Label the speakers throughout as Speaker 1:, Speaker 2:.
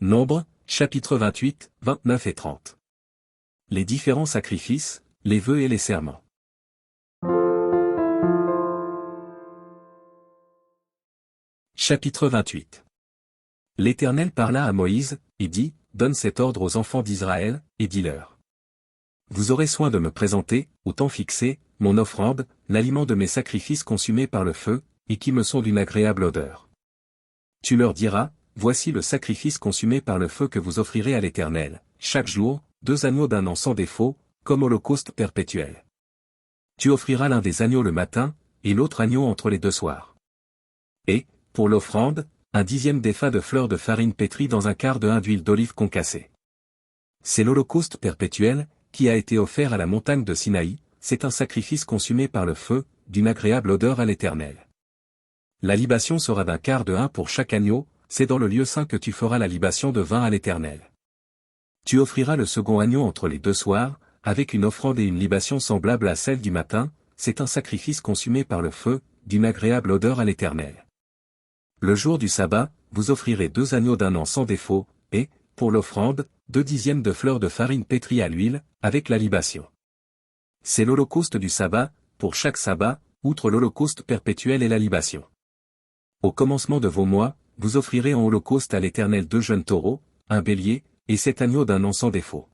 Speaker 1: Nombre, chapitre 28, 29 et 30. Les différents sacrifices, les vœux et les serments. Chapitre 28. L'Éternel parla à Moïse, et dit, donne cet ordre aux enfants d'Israël, et dis-leur. Vous aurez soin de me présenter, au temps fixé, mon offrande, l'aliment de mes sacrifices consumés par le feu, et qui me sont d'une agréable odeur. Tu leur diras, voici le sacrifice consumé par le feu que vous offrirez à l'Éternel, chaque jour, 2 agneaux d'un an sans défaut, comme holocauste perpétuel. Tu offriras l'un des agneaux le matin, et l'autre agneau entre les 2 soirs. Et, pour l'offrande, 1/10 d'épha de fleurs de farine pétrie dans 1/4 de 1 d'huile d'olive concassée. C'est l'holocauste perpétuel, qui a été offert à la montagne de Sinaï, c'est un sacrifice consumé par le feu, d'une agréable odeur à l'Éternel. La libation sera d'1/4 de 1 pour chaque agneau, c'est dans le lieu saint que tu feras la libation de vin à l'Éternel. Tu offriras le second agneau entre les 2 soirs, avec une offrande et une libation semblable à celle du matin, c'est un sacrifice consumé par le feu, d'une agréable odeur à l'Éternel. Le jour du sabbat, vous offrirez 2 agneaux d'un an sans défaut, et, pour l'offrande, 2/10 de fleurs de farine pétrie à l'huile, avec la libation. C'est l'holocauste du sabbat, pour chaque sabbat, outre l'holocauste perpétuel et la libation. Au commencement de vos mois, vous offrirez en holocauste à l'Éternel 2 jeunes taureaux, un bélier, et 7 agneaux d'un an sans défaut.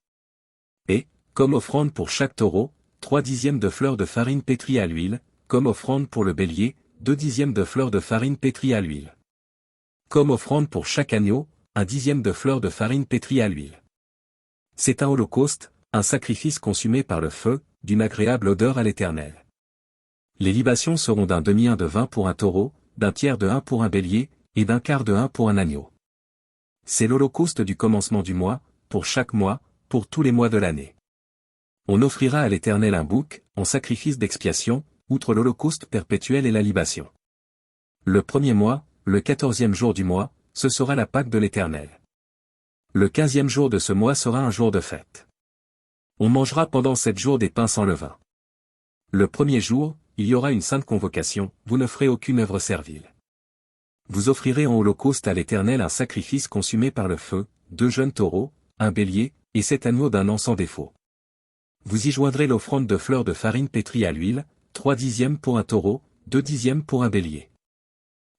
Speaker 1: Et, comme offrande pour chaque taureau, 3/10 de fleurs de farine pétrie à l'huile, comme offrande pour le bélier, 2/10 de fleurs de farine pétrie à l'huile. Comme offrande pour chaque agneau, 1/10 de fleurs de farine pétrie à l'huile. C'est un holocauste, un sacrifice consumé par le feu, d'une agréable odeur à l'Éternel. Les libations seront d'un demi-1 de vin pour un taureau, d'un tiers de 1 pour un bélier, et d'1/4 de 1 pour un agneau. C'est l'holocauste du commencement du mois, pour chaque mois, pour tous les mois de l'année. On offrira à l'Éternel un bouc, en sacrifice d'expiation, outre l'holocauste perpétuel et la libation. Le premier mois, le 14e jour du mois, ce sera la Pâque de l'Éternel. Le 15e jour de ce mois sera un jour de fête. On mangera pendant 7 jours des pains sans levain. Le premier jour, il y aura une sainte convocation, vous ne ferez aucune œuvre servile. Vous offrirez en holocauste à l'Éternel un sacrifice consumé par le feu, 2 jeunes taureaux, un bélier, et 7 agneaux d'un an sans défaut. Vous y joindrez l'offrande de fleurs de farine pétrie à l'huile, 3/10 pour un taureau, 2/10 pour un bélier.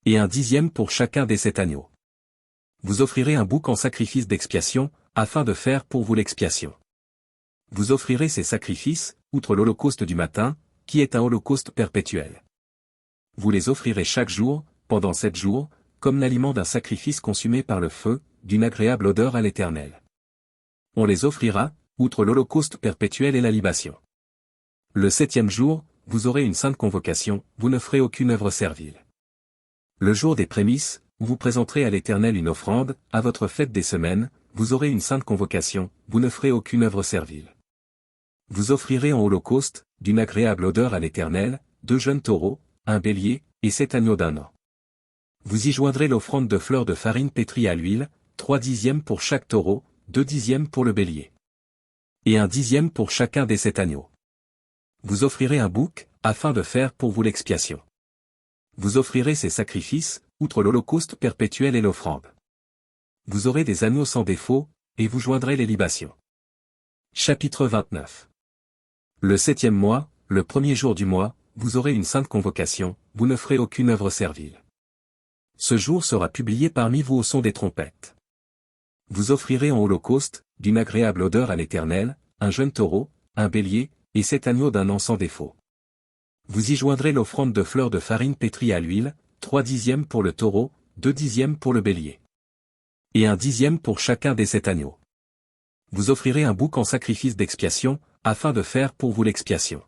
Speaker 1: Et 1/10 pour chacun des 7 agneaux. Vous offrirez un bouc en sacrifice d'expiation, afin de faire pour vous l'expiation. Vous offrirez ces sacrifices, outre l'holocauste du matin, qui est un holocauste perpétuel. Vous les offrirez chaque jour, pendant 7 jours, comme l'aliment d'un sacrifice consumé par le feu, d'une agréable odeur à l'Éternel. On les offrira, outre l'holocauste perpétuel et la libation. Le 7e jour, vous aurez une sainte convocation, vous ne ferez aucune œuvre servile. Le jour des prémices, vous présenterez à l'Éternel une offrande, à votre fête des semaines, vous aurez une sainte convocation, vous ne ferez aucune œuvre servile. Vous offrirez en holocauste, d'une agréable odeur à l'Éternel, 2 jeunes taureaux, un bélier, et 7 agneaux d'un an. Vous y joindrez l'offrande de fleurs de farine pétrie à l'huile, 3/10 pour chaque taureau, 2/10 pour le bélier. Et 1/10 pour chacun des 7 agneaux. Vous offrirez un bouc, afin de faire pour vous l'expiation. Vous offrirez ces sacrifices, outre l'holocauste perpétuel et l'offrande. Vous aurez des agneaux sans défaut, et vous joindrez les libations. Chapitre 29. Le 7e mois, le premier jour du mois, vous aurez une sainte convocation, vous ne ferez aucune œuvre servile. Ce jour sera publié parmi vous au son des trompettes. Vous offrirez en holocauste, d'une agréable odeur à l'Éternel, un jeune taureau, un bélier, et 7 agneaux d'un an sans défaut. Vous y joindrez l'offrande de fleurs de farine pétrie à l'huile, 3/10 pour le taureau, 2/10 pour le bélier. Et 1/10 pour chacun des 7 agneaux. Vous offrirez un bouc en sacrifice d'expiation, afin de faire pour vous l'expiation.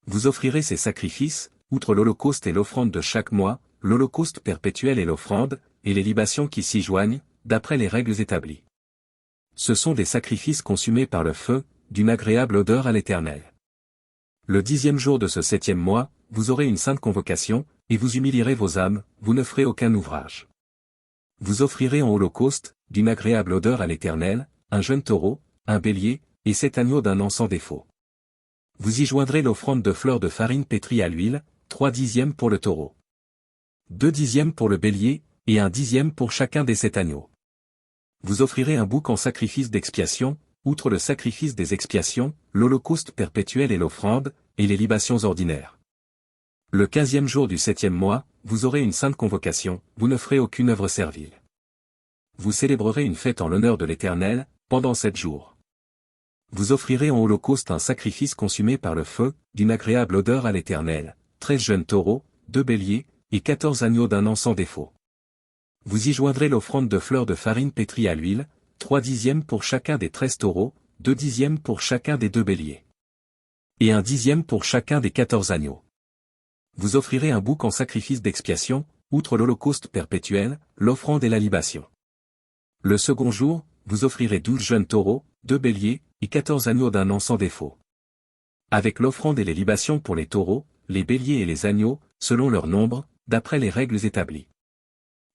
Speaker 1: Vous offrirez ces sacrifices, outre l'holocauste et l'offrande de chaque mois, l'holocauste perpétuel et l'offrande, et les libations qui s'y joignent, d'après les règles établies. Ce sont des sacrifices consumés par le feu, d'une agréable odeur à l'Éternel. Le 10e jour de ce 7e mois, vous aurez une sainte convocation, et vous humilierez vos âmes, vous ne ferez aucun ouvrage. Vous offrirez en holocauste, d'une agréable odeur à l'Éternel, un jeune taureau, un bélier, et 7 agneaux d'un an sans défaut. Vous y joindrez l'offrande de fleurs de farine pétrie à l'huile, 3/10 pour le taureau, 2/10 pour le bélier, et 1/10 pour chacun des 7 agneaux. vous offrirez un bouc en sacrifice d'expiation, outre le sacrifice des expiations, l'holocauste perpétuel et l'offrande, et les libations ordinaires. Le 15e jour du 7e mois, vous aurez une sainte convocation, vous ne ferez aucune œuvre servile. Vous célébrerez une fête en l'honneur de l'Éternel, pendant 7 jours. Vous offrirez en holocauste un sacrifice consumé par le feu, d'une agréable odeur à l'Éternel, 13 jeunes taureaux, 2 béliers, et 14 agneaux d'un an sans défaut. Vous y joindrez l'offrande de fleurs de farine pétrie à l'huile, 3 dixièmes pour chacun des 13 taureaux, 2 dixièmes pour chacun des 2 béliers. Et 1 dixième pour chacun des 14 agneaux. Vous offrirez un bouc en sacrifice d'expiation, outre l'holocauste perpétuel, l'offrande et la libation. Le second jour, vous offrirez 12 jeunes taureaux, 2 béliers, et 14 agneaux d'un an sans défaut. Avec l'offrande et les libations pour les taureaux, les béliers et les agneaux, selon leur nombre, d'après les règles établies.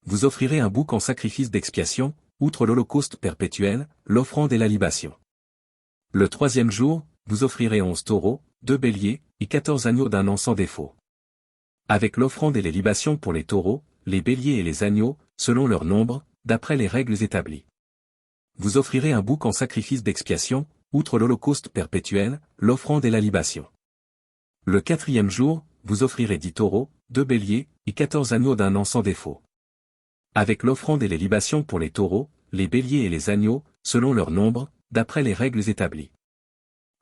Speaker 1: Vous offrirez un bouc en sacrifice d'expiation, outre l'holocauste perpétuel, l'offrande et la libation. Le 3e jour, vous offrirez 11 taureaux, 2 béliers, et 14 agneaux d'un an sans défaut. Avec l'offrande et les libations pour les taureaux, les béliers et les agneaux, selon leur nombre, d'après les règles établies. Vous offrirez un bouc en sacrifice d'expiation, outre l'holocauste perpétuel, l'offrande et la libation. Le 4e jour, vous offrirez 10 taureaux, 2 béliers, et 14 agneaux d'un an sans défaut. Avec l'offrande et les libations pour les taureaux, les béliers et les agneaux, selon leur nombre, d'après les règles établies.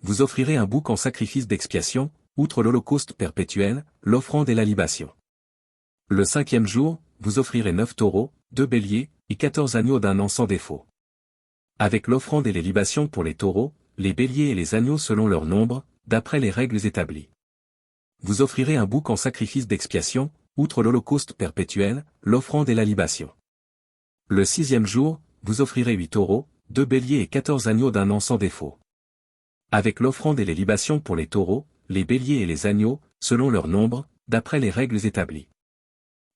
Speaker 1: Vous offrirez un bouc en sacrifice d'expiation, outre l'holocauste perpétuel, l'offrande et la libation. Le 5e jour, vous offrirez 9 taureaux, 2 béliers, et 14 agneaux d'un an sans défaut. Avec l'offrande et les libations pour les taureaux, les béliers et les agneaux selon leur nombre, d'après les règles établies. Vous offrirez un bouc en sacrifice d'expiation, outre l'holocauste perpétuel, l'offrande et la libation. Le 6e jour, vous offrirez 8 taureaux, 2 béliers et 14 agneaux d'un an sans défaut. Avec l'offrande et les libations pour les taureaux, les béliers et les agneaux, selon leur nombre, d'après les règles établies.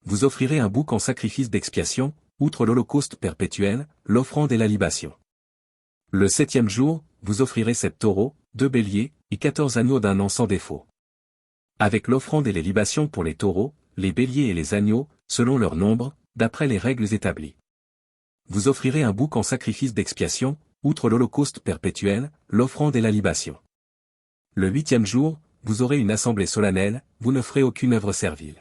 Speaker 1: Vous offrirez un bouc en sacrifice d'expiation, outre l'holocauste perpétuel, l'offrande et la libation. Le 7e jour, vous offrirez 7 taureaux, 2 béliers, et 14 agneaux d'un an sans défaut. Avec l'offrande et les libations pour les taureaux, les béliers et les agneaux, selon leur nombre, d'après les règles établies. Vous offrirez un bouc en sacrifice d'expiation, outre l'holocauste perpétuel, l'offrande et la libation. Le 8e jour, vous aurez une assemblée solennelle, vous ne ferez aucune œuvre servile.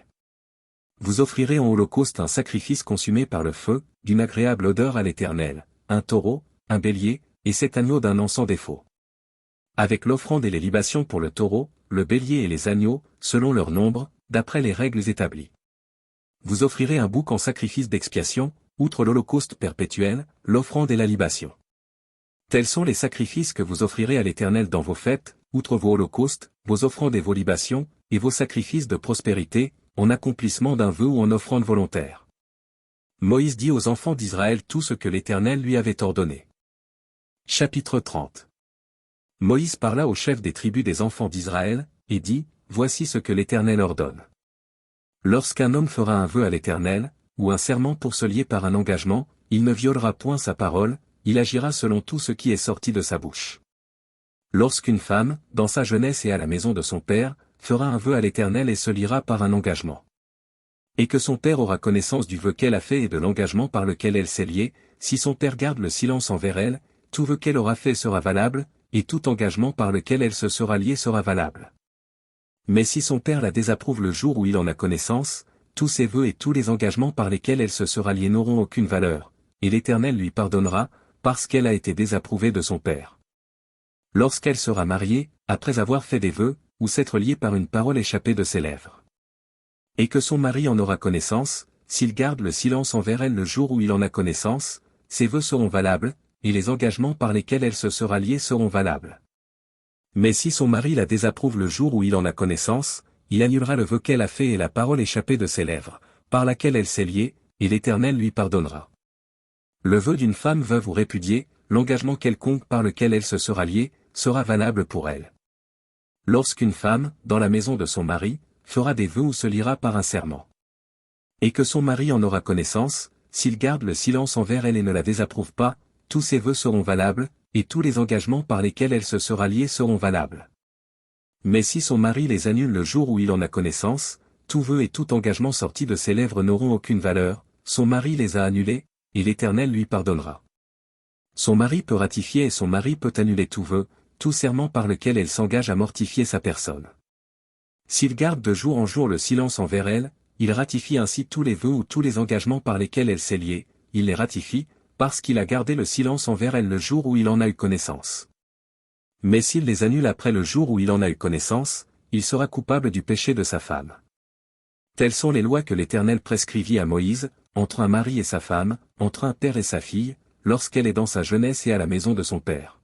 Speaker 1: Vous offrirez en holocauste un sacrifice consumé par le feu, d'une agréable odeur à l'Éternel, un taureau, un bélier, et 7 agneaux d'un an sans défaut. Avec l'offrande et les libations pour le taureau, le bélier et les agneaux, selon leur nombre, d'après les règles établies. Vous offrirez un bouc en sacrifice d'expiation, outre l'holocauste perpétuel, l'offrande et la libation. Tels sont les sacrifices que vous offrirez à l'Éternel dans vos fêtes, outre vos holocaustes, vos offrandes et vos libations, et vos sacrifices de prospérité, en accomplissement d'un vœu ou en offrande volontaire. Moïse dit aux enfants d'Israël tout ce que l'Éternel lui avait ordonné. Chapitre 30. Moïse parla aux chefs des tribus des enfants d'Israël, et dit, voici ce que l'Éternel ordonne. Lorsqu'un homme fera un vœu à l'Éternel, ou un serment pour se lier par un engagement, il ne violera point sa parole, il agira selon tout ce qui est sorti de sa bouche. Lorsqu'une femme, dans sa jeunesse et à la maison de son père, fera un vœu à l'Éternel et se liera par un engagement. Et que son père aura connaissance du vœu qu'elle a fait et de l'engagement par lequel elle s'est liée, si son père garde le silence envers elle, tout vœu qu'elle aura fait sera valable, et tout engagement par lequel elle se sera liée sera valable. Mais si son père la désapprouve le jour où il en a connaissance, tous ses vœux et tous les engagements par lesquels elle se sera liée n'auront aucune valeur, et l'Éternel lui pardonnera, parce qu'elle a été désapprouvée de son père. Lorsqu'elle sera mariée, après avoir fait des vœux, ou s'être liée par une parole échappée de ses lèvres. Et que son mari en aura connaissance, s'il garde le silence envers elle le jour où il en a connaissance, ses vœux seront valables, et les engagements par lesquels elle se sera liée seront valables. Mais si son mari la désapprouve le jour où il en a connaissance, il annulera le vœu qu'elle a fait et la parole échappée de ses lèvres, par laquelle elle s'est liée, et l'Éternel lui pardonnera. Le vœu d'une femme veuve ou répudiée, l'engagement quelconque par lequel elle se sera liée, sera valable pour elle. Lorsqu'une femme, dans la maison de son mari, fera des vœux ou se liera par un serment. Et que son mari en aura connaissance, s'il garde le silence envers elle et ne la désapprouve pas, tous ses vœux seront valables, et tous les engagements par lesquels elle se sera liée seront valables. Mais si son mari les annule le jour où il en a connaissance, tout vœu et tout engagement sorti de ses lèvres n'auront aucune valeur, son mari les a annulés, et l'Éternel lui pardonnera. Son mari peut ratifier et son mari peut annuler tout vœu, tout serment par lequel elle s'engage à mortifier sa personne. S'il garde de jour en jour le silence envers elle, il ratifie ainsi tous les vœux ou tous les engagements par lesquels elle s'est liée, il les ratifie, parce qu'il a gardé le silence envers elle le jour où il en a eu connaissance. Mais s'il les annule après le jour où il en a eu connaissance, il sera coupable du péché de sa femme. Telles sont les lois que l'Éternel prescrivit à Moïse, entre un mari et sa femme, entre un père et sa fille, lorsqu'elle est dans sa jeunesse et à la maison de son père.